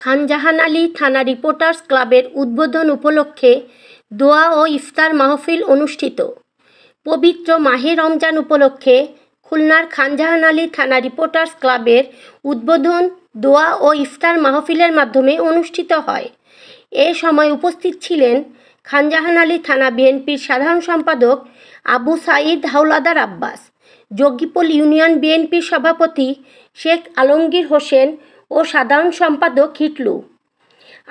খানজাহান আলী থানা রিপোর্টার্স ক্লাবের উদ্বোধন উপলক্ষে দোয়া ও ইফতার মাহফিল অনুষ্ঠিত। পবিত্র মাহে রমজান উপলক্ষে খুলনার খানজাহান আলী থানা রিপোর্টার্স ক্লাবের উদ্বোধন দোয়া ও ইফতার মাহফিলের মাধ্যমে অনুষ্ঠিত হয়। এ সময় উপস্থিত ছিলেন খানজাহান আলী থানা বিএনপির সাধারণ সম্পাদক আবু সাঈদ হাওলাদার আব্বাস, জঙ্গিপোল ইউনিয়ন বিএনপির সভাপতি শেখ আলমগীর হোসেন ও সাধারণ সম্পাদক হিটলু।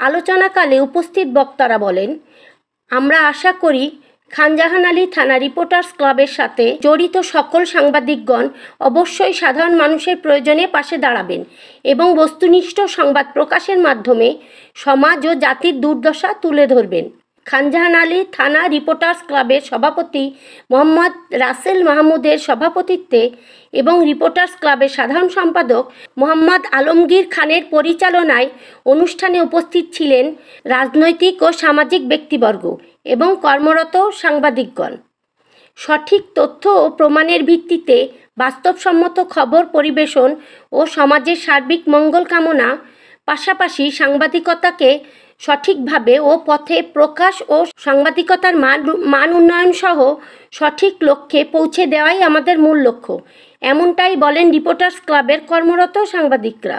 আলোচনাকালে উপস্থিত বক্তারা বলেন, আমরা আশা করি খানজাহান আলী থানা রিপোর্টার্স ক্লাবের সাথে জড়িত সকল সাংবাদিকগণ অবশ্যই সাধারণ মানুষের প্রয়োজনে পাশে দাঁড়াবেন এবং বস্তুনিষ্ঠ সংবাদ প্রকাশের মাধ্যমে সমাজ ও জাতির দুর্দশা তুলে ধরবেন। খানজাহান আলী থানা রিপোর্টার্স ক্লাবের সভাপতি মোহাম্মদ রাসেল মাহমুদের সভাপতিত্বে এবং রিপোর্টার্স ক্লাবের সাধারণ সম্পাদক মোহাম্মদ আলমগীর খানের পরিচালনায় অনুষ্ঠানে উপস্থিত ছিলেন রাজনৈতিক ও সামাজিক ব্যক্তিবর্গ এবং কর্মরত সাংবাদিকগণ। সঠিক তথ্য ও প্রমাণের ভিত্তিতে বাস্তবসম্মত খবর পরিবেশন ও সমাজের সার্বিক মঙ্গল কামনা, পাশাপাশি সাংবাদিকতাকে সঠিকভাবে ও পথে প্রকাশ ও সাংবাদিকতার মান উন্নয়ন সহ সঠিক লক্ষ্যে পৌঁছে দেওয়াই আমাদের মূল লক্ষ্য, এমনটাই বলেন রিপোর্টার্স ক্লাবের কর্মরত সাংবাদিকরা।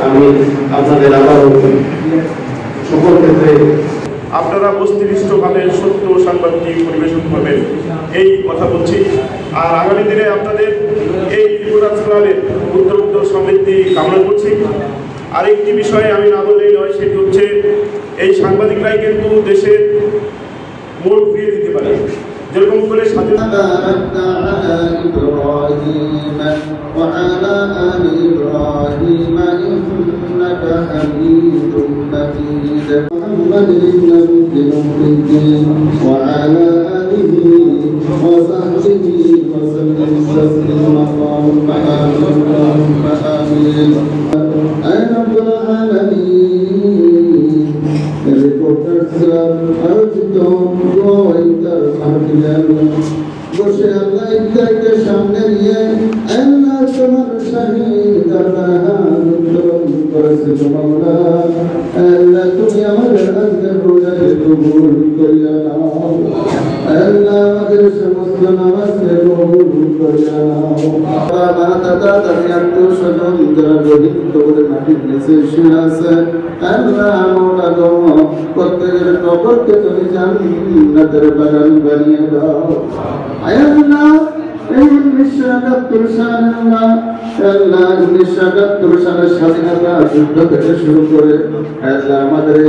আমি আপনাদের আবার সকল ক্ষেত্রে আপনারা বস্তুনিষ্ঠভাবে সত্য সাংবাদিক পরিবেশন করবেন এই কথা বলছি। আর আগামী দিনে আপনাদের এই রিপোর্টার্স ক্লাবের উত্তরোত্তর সমৃদ্ধি কামনা করছি। আরেকটি বিষয়ে আমি না বললেই নয়, সেটি হচ্ছে এই সাংবাদিকরাই কিন্তু দেশের মোড় ঘুরিয়ে দিতে পারে। যেরকম করে স্বাধীনতা বসে আল্লাহ ইফতারকে সামনে নিয়ে আল্লাহ তোমার শাহীদ উত্তোলন করেছে। তোমরা আল্লাহ তুমি আমাদের আজকের রোজাকে কবুল করিয়া নাও, আল্লাহ আমাদের সমস্ত নামাজকে কবুল করিয়া নাও। বাবা দাদা দাদি আত্মীয় স্বজন যারা গরিব কবরের মাটির নিচে শুয়ে আছে, আল্লাহ মোটা গম প্রত্যেকের কবরকে তুমি জান্নাতের বাগান বানিয়ে দাও। আল্লাহ এই 1971 সালের স্বাধীনতা যুদ্ধ থেকে শুরু করে আল্লাহ আমাদের